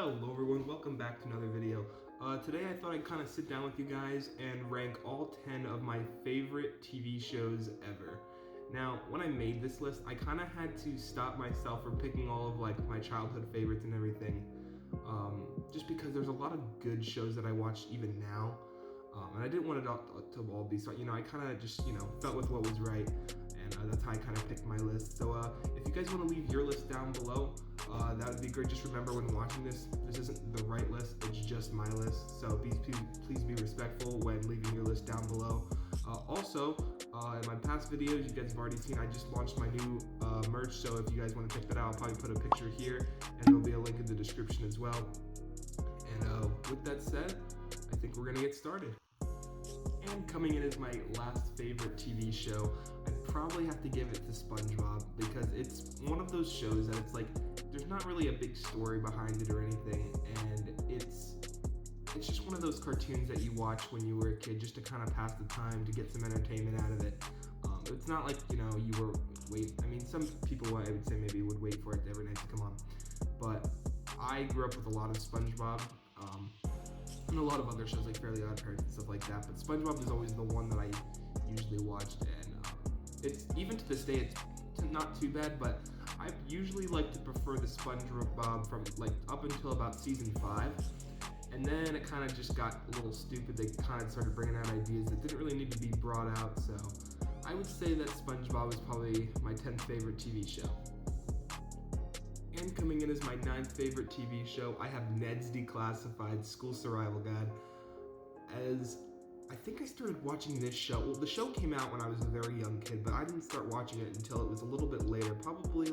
Hello everyone, welcome back to another video. Today I thought I'd kind of sit down with you guys and rank all 10 of my favorite TV shows ever. Now, when I made this list, I kind of had to stop myself from picking all of my childhood favorites and everything. Just because there's a lot of good shows that I watch even now. And I didn't want it to all be, so I kind of just, felt with what was right. And that's how I kind of picked my list. So if you guys want to leave your list down below, that would be great. Just remember when watching this isn't the right list, it's just my list. So please be respectful when leaving your list down below. Also, in my past videos, you guys have already seen I just launched my new merch. So if you guys want to check that out, I'll probably put a picture here, and there'll be a link in the description as well. And with that said, I think we're gonna get started. And coming in as my last favorite TV show, I'd probably have to give it to SpongeBob, because it's one of those shows that it's like there's not really a big story behind it or anything, and it's just one of those cartoons that you watch when you were a kid just to kind of pass the time, to get some entertainment out of it. It's not like you were some people I would say maybe would wait for it every night to come on, but I grew up with a lot of SpongeBob. And a lot of other shows like Fairly Odd Parents and stuff like that, but SpongeBob is always the one that I usually watched, and it's even to this day it's not too bad, but I usually like to prefer the SpongeBob from up until about season 5, and then it kind of just got a little stupid. They kind of started bringing out ideas that didn't really need to be brought out, so I would say that SpongeBob is probably my 10th favorite TV show. And coming in as my 9th favorite TV show, I have Ned's Declassified School Survival Guide. As I think I started watching this show, well, the show came out when I was a very young kid, but I didn't start watching it until it was a little bit later, probably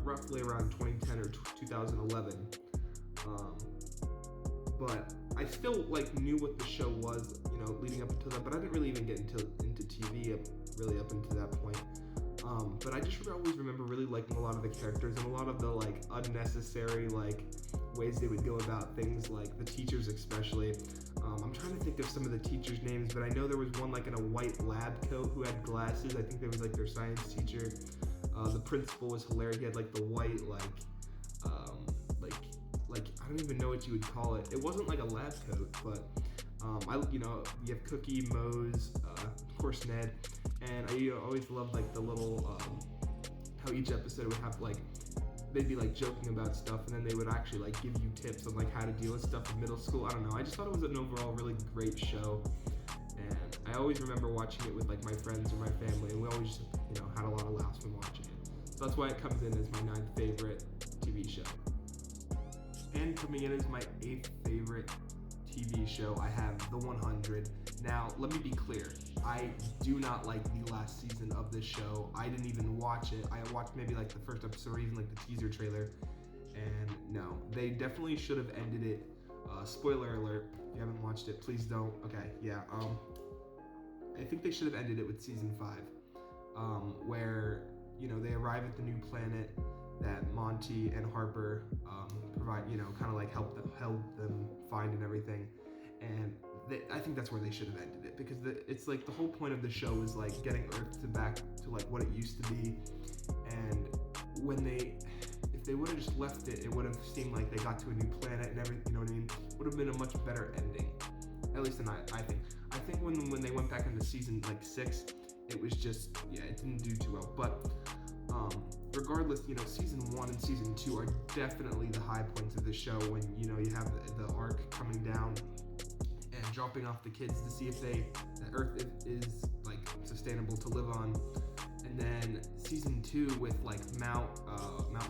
roughly around 2010 or 2011. But I still knew what the show was, leading up until that, but I didn't really even get into TV really up until that point. But I just always remember really liking a lot of the characters and a lot of the unnecessary ways they would go about things, like the teachers especially. I'm trying to think of some of the teachers' names, but I know there was one in a white lab coat who had glasses. I think there was their science teacher. The principal was hilarious. He had the white I don't even know what you would call it. It wasn't a lab coat, but you have Cookie, Mose, of course Ned. And I always loved the little how each episode would have they'd be joking about stuff, and then they would actually give you tips on how to deal with stuff in middle school. I don't know. I just thought it was an overall really great show, and I always remember watching it with my friends or my family, and we always just had a lot of laughs when watching it. So that's why it comes in as my 9th favorite TV show. And coming in as my 8th favorite TV show, I have The 100. Now, let me be clear. I do not like the last season of this show. I didn't even watch it. I watched maybe the first episode or even the teaser trailer. And no, they definitely should have ended it. Spoiler alert, if you haven't watched it, please don't. Okay, yeah. I think they should have ended it with season 5. Where, they arrive at the new planet that Monty and Harper provide, kind of help them find and everything. And I think that's where they should have ended it, because it's the whole point of the show is getting Earth back to what it used to be. And if they would have just left it, it would have seemed like they got to a new planet and everything. You know what I mean? Would have been a much better ending. At least I think. I think when they went back into season 6, it was just it didn't do too well. But regardless, season 1 and season 2 are definitely the high points of the show, when you have the arc coming down and dropping off the kids to see if the Earth is sustainable to live on. And then season 2 with Mount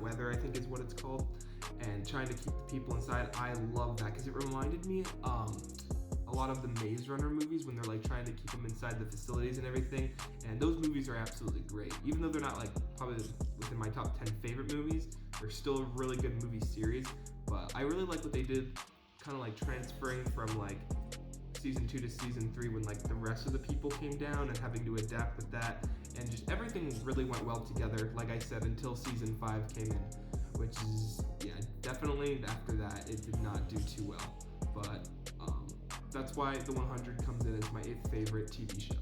Weather, I think is what it's called, and trying to keep the people inside. I love that, because it reminded me a lot of the Maze Runner movies, when they're trying to keep them inside the facilities and everything. And those movies are absolutely great, even though they're not probably within my top 10 favorite movies. They're still a really good movie series. But I really like what they did, kind of transferring from season 2 to season 3, when the rest of the people came down and having to adapt with that, and just everything really went well together, like I said, until season 5 came in, which is definitely after that it did not do too well. But that's why The 100 comes in as my 8th favorite TV show.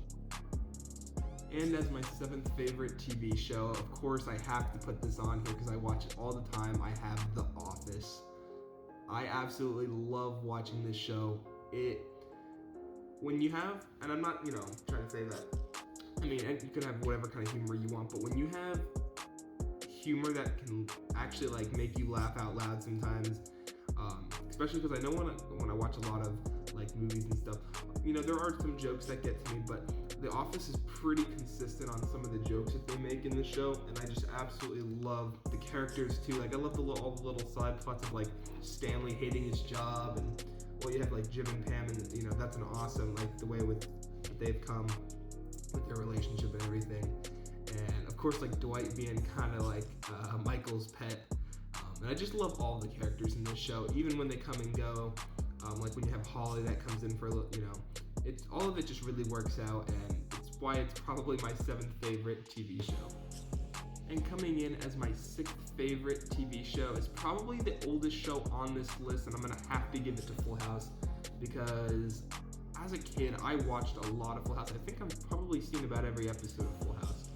And as my 7th favorite TV show, of course I have to put this on here because I watch it all the time. I have The Office. I absolutely love watching this show. When you have, and I'm not, trying to say that, I mean, you can have whatever kind of humor you want, but when you have humor that can actually like make you laugh out loud sometimes, especially because I know when I watch a lot of like movies and stuff, there are some jokes that get to me, but The Office is pretty consistent on some of the jokes that they make in the show, and I just absolutely love the characters too. Like I love all the little side plots of like Stanley hating his job, and you have like Jim and Pam, and that's an awesome like the way they've come with their relationship and everything. And of course, like Dwight being kind of like Michael's pet. And I just love all the characters in this show, even when they come and go. Like when you have Holly that comes in for, it's all of it just really works out, and it's why it's probably my 7th favorite TV show. And coming in as my 6th favorite TV show is probably the oldest show on this list, and I'm gonna have to give it to Full House, because as a kid I watched a lot of Full House. I think I've probably seen about every episode of Full House,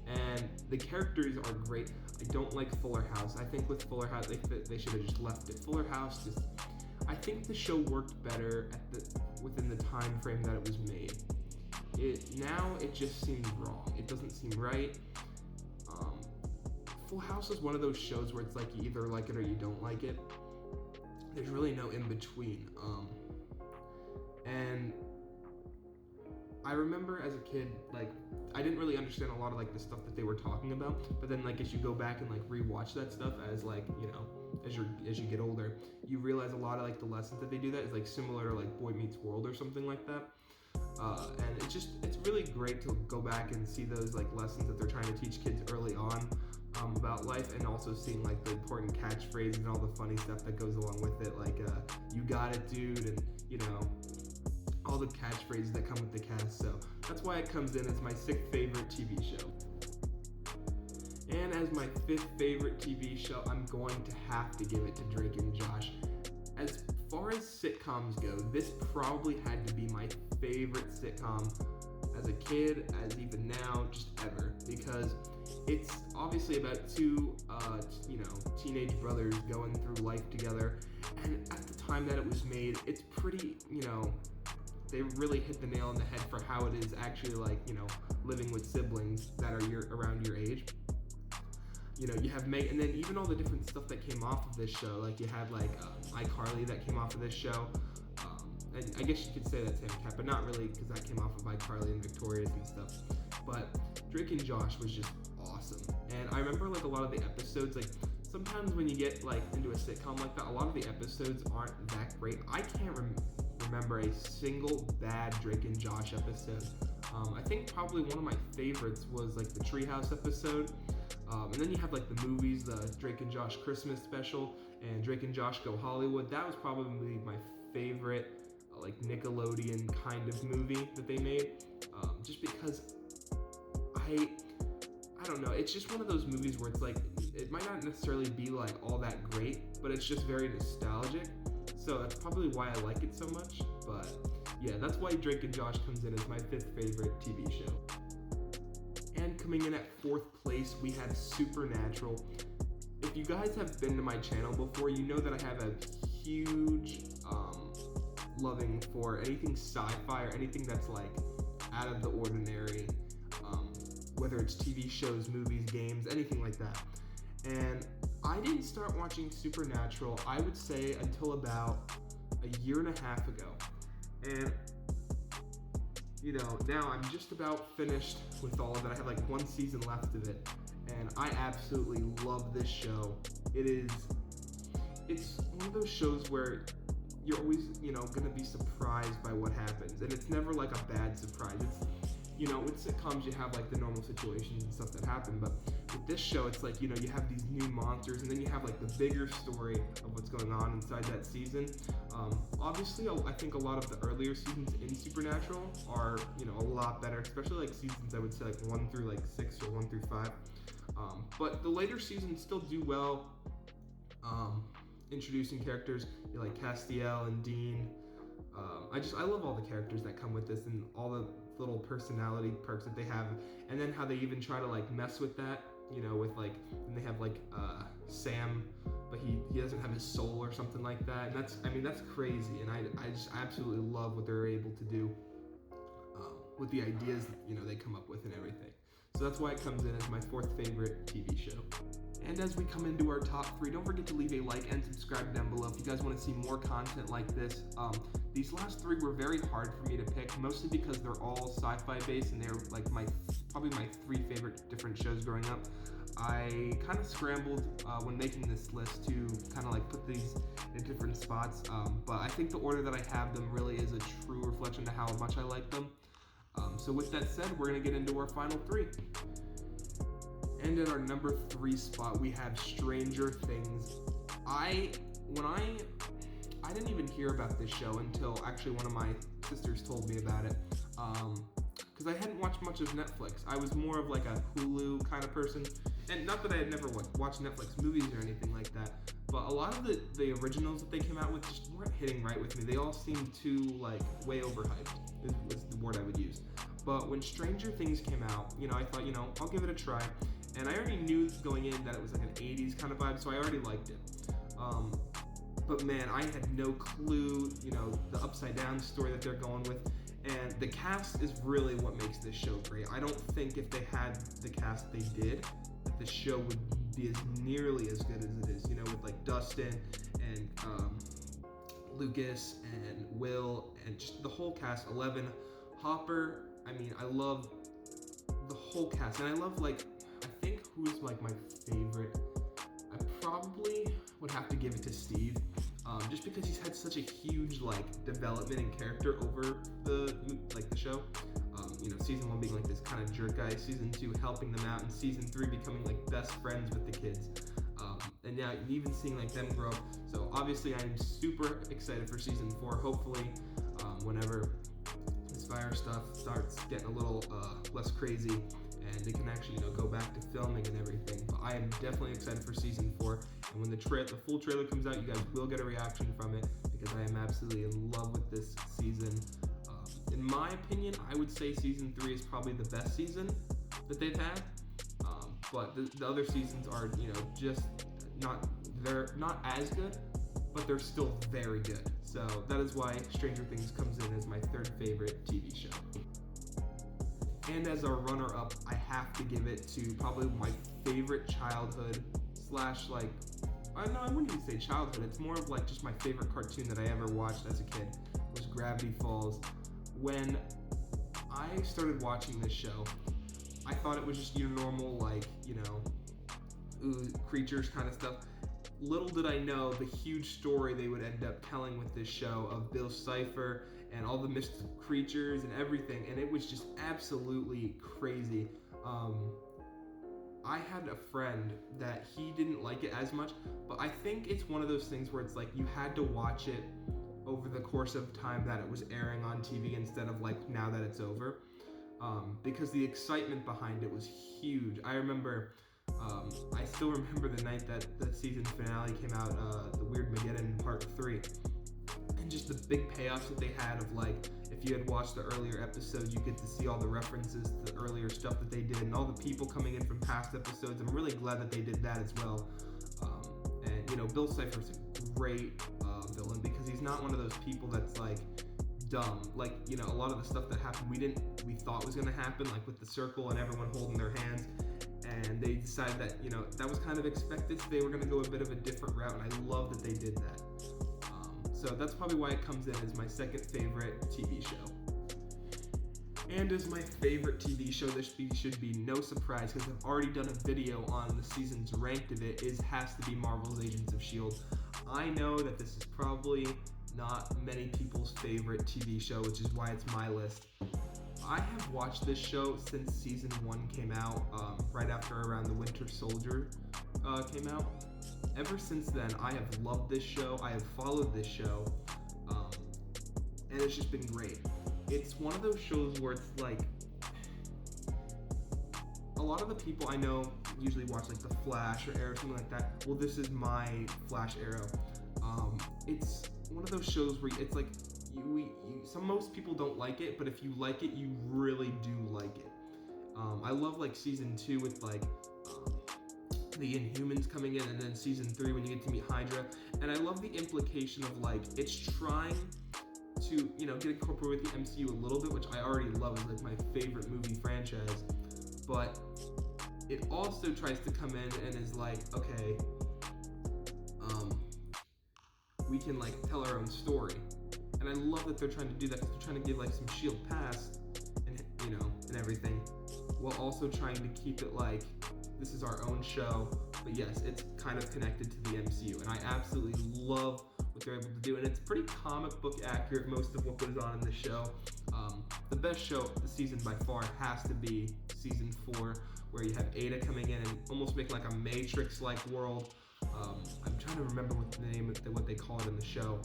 and the characters are great. I don't like Fuller House. I think with Fuller House they should have just left it. Fuller House I think the show worked better within the time frame that it was made. Now it just seems wrong. It doesn't seem right. Full House is one of those shows where it's like you either like it or you don't like it. There's really no in between. And I remember as a kid, like I didn't really understand a lot of like the stuff that they were talking about. But then like as you go back and like rewatch that stuff as like as you get older, you realize a lot of like the lessons that they do that is like similar to like Boy Meets World or something like that. And it's really great to go back and see those like lessons that they're trying to teach kids early on about life, and also seeing like the important catchphrases and all the funny stuff that goes along with it, like you got it dude, and all the catchphrases that come with the cast. So that's why it comes in as my 6th favorite TV show. And as my 5th favorite TV show, I'm going to have to give it to Drake and Josh. As far as sitcoms go, this probably had to be my favorite sitcom as a kid, as even now, just ever, because it's obviously about two, teenage brothers going through life together. And at the time that it was made, it's pretty, they really hit the nail on the head for how it is actually like, living with siblings that are around your age. You have Meg, and then even all the different stuff that came off of this show. Like you had like iCarly that came off of this show. And I guess you could say that's Sam Cat, but not really, because that came off of iCarly and Victorious and stuff. But Drake and Josh was just awesome. And I remember like a lot of the episodes, like sometimes when you get like into a sitcom like that, a lot of the episodes aren't that great. I can't remember a single bad Drake and Josh episode. I think probably one of my favorites was like the Treehouse episode. And then you have like the movies, the Drake and Josh Christmas special and Drake and Josh Go Hollywood. That was probably my favorite like Nickelodeon kind of movie that they made. Just because I don't know, it's just one of those movies where it's like, it might not necessarily be like all that great, but it's just very nostalgic. So that's probably why I like it so much. But yeah, that's why Drake and Josh comes in as my 5th favorite TV show. And coming in at 4th place, we have Supernatural. If you guys have been to my channel before, you know that I have a huge loving for anything sci-fi or anything that's like out of the ordinary, whether it's TV shows, movies, games, anything like that. And I didn't start watching Supernatural, I would say, until about a year and a half ago. And now I'm just about finished with all of it. I have like 1 season left of it, and I absolutely love this show. It's one of those shows where you're always, gonna be surprised by what happens, and it's never like a bad surprise. It's, with sitcoms you have like the normal situations and stuff that happen, but with this show it's like, you have these new monsters, and then you have like the bigger story of what's going on inside that season. Obviously, I think a lot of the earlier seasons in Supernatural are, a lot better, especially like seasons, I would say like 1 through like 6 or 1 through 5. But the later seasons still do well, introducing characters like Castiel and Dean. I love all the characters that come with this, and all the little personality perks that they have, and then how they even try to like mess with that you know, with like, and they have like Sam, but he doesn't have his soul or something like that. And that's crazy. And I just absolutely love what they're able to do with the ideas that, you know, they come up with and everything. So that's why it comes in as my 4th favorite TV show. And as we come into our top 3, don't forget to leave a like and subscribe down below if you guys want to see more content like this. These last 3 were very hard for me to pick, mostly because they're all sci-fi based and they're like probably my 3 favorite different shows growing up. I kind of scrambled when making this list to kind of like put these in different spots, but I think the order that I have them really is a true reflection to how much I like them. So with that said, we're going to get into our final 3. And at our number 3 spot, we have Stranger Things. I didn't even hear about this show until actually one of my sisters told me about it. Because I hadn't watched much of Netflix. I was more of like a Hulu kind of person. And not that I had never watched Netflix movies or anything like that, but a lot of the originals that they came out with just weren't hitting right with me. They all seemed too, like, way overhyped, is the word I would use. But when Stranger Things came out, you know, I thought, you know, I'll give it a try. And I already knew going in that it was like an 80s kind of vibe, so I already liked it. But man, I had no clue, you know, the upside down story that they're going with. And the cast is really what makes this show great. I don't think if they had the cast they did, that the show would be as nearly as good as it is. You know, with like Dustin and Lucas and Will and just the whole cast, 11, Hopper. I mean, I love the whole cast, and I love, like, I think who's like my favorite. I probably would have to give it to Steve, just because he's had such a huge like development in character over the show. You know, season 1 being like this kind of jerk guy, season 2 helping them out, and season 3 becoming like best friends with the kids. And now even seeing like them grow up. So obviously I'm super excited for season 4. Hopefully, whenever this virus stuff starts getting a little less crazy, and they can actually, you know, go back to filming and everything. But I am definitely excited for season 4. And when the full trailer comes out, you guys will get a reaction from it, because I am absolutely in love with this season. In my opinion, I would say season 3 is probably the best season that they've had. But the other seasons are, you know, just they're not as good, but they're still very good. So that is why Stranger Things comes in as my 3rd favorite TV show. And as our runner-up, I have to give it to probably my favorite childhood / like, I wouldn't even say childhood. It's more of like just my favorite cartoon that I ever watched as a kid was Gravity Falls. When I started watching this show, I thought it was just your normal, like, you know, creatures kind of stuff. Little did I know the huge story they would end up telling with this show of Bill Cipher and all the mystical creatures and everything, and it was just absolutely crazy. I had a friend that he didn't like it as much, but I think it's one of those things where it's like you had to watch it over the course of time that it was airing on TV instead of like now that it's over, because the excitement behind it was huge. I remember, I still remember the night that the season finale came out, the Weird Mageddon Part 3, and just the big payoffs that they had of, like, if you had watched the earlier episodes, you get to see all the references to the earlier stuff that they did and all the people coming in from past episodes. I'm really glad that they did that as well. And, you know, Bill Cipher's a great villain, because he's not one of those people that's, like, dumb. Like, you know, a lot of the stuff that happened we thought was going to happen, like with the circle and everyone holding their hands, and they decided that, you know, that was kind of expected, so they were going to go a bit of a different route, and I love that they did that. So that's probably why it comes in as my 2nd favorite TV show. And as my favorite TV show, this should be no surprise, because I've already done a video on the seasons ranked of it, has to be Marvel's Agents of S.H.I.E.L.D. I know that this is probably not many people's favorite TV show, which is why it's my list. I have watched this show since season 1 came out, right after around the Winter Soldier came out. Ever since then, I have loved this show. I have followed this show, and it's just been great. It's one of those shows where it's like, a lot of the people I know usually watch like The Flash or Arrow, something like that. Well, this is my Flash Arrow. It's one of those shows where it's like, most people don't like it, but if you like it, you really do like it. I love like season 2 with like the Inhumans coming in, and then season 3 when you get to meet Hydra. And I love the implication of like it's trying to, you know, get incorporated with the MCU a little bit, which I already love, is like my favorite movie franchise. But it also tries to come in and is like, okay, we can like tell our own story. And I love that they're trying to do that, because they're trying to give like some shield past and, you know, and everything, while also trying to keep it like this is our own show, but yes, it's kind of connected to the MCU, and I absolutely love what they're able to do, and it's pretty comic book accurate, most of what goes on in the show. The best show of the season by far has to be season 4, where you have Ada coming in and almost making like a Matrix-like world. I'm trying to remember what the name of what they call it in the show,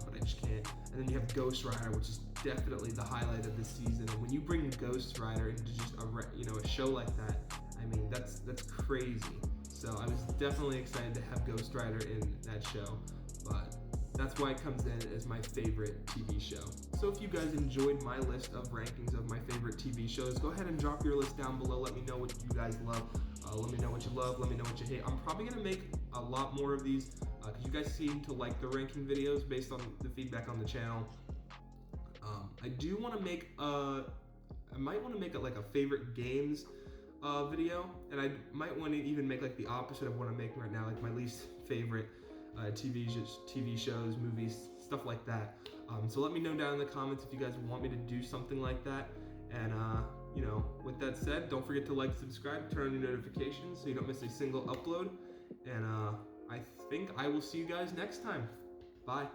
but I just can't. And then you have Ghost Rider, which is definitely the highlight of this season. And when you bring Ghost Rider into just a show like that, I mean, that's crazy. So I was definitely excited to have Ghost Rider in that show, but that's why it comes in as my favorite TV show. So if you guys enjoyed my list of rankings of my favorite TV shows, go ahead and drop your list down below. Let me know what you guys love. Let me know what you love. Let me know what you hate. I'm probably going to make a lot more of these because you guys seem to like the ranking videos based on the feedback on the channel. I do want to make I might want to make it like a favorite games video, and I might want to even make like the opposite of what I'm making right now, like my least favorite TV shows, movies, stuff like that. So let me know down in the comments if you guys want me to do something like that. And you know, with that said, don't forget to like, subscribe, turn on your notifications so you don't miss a single upload. And I think I will see you guys next time. Bye.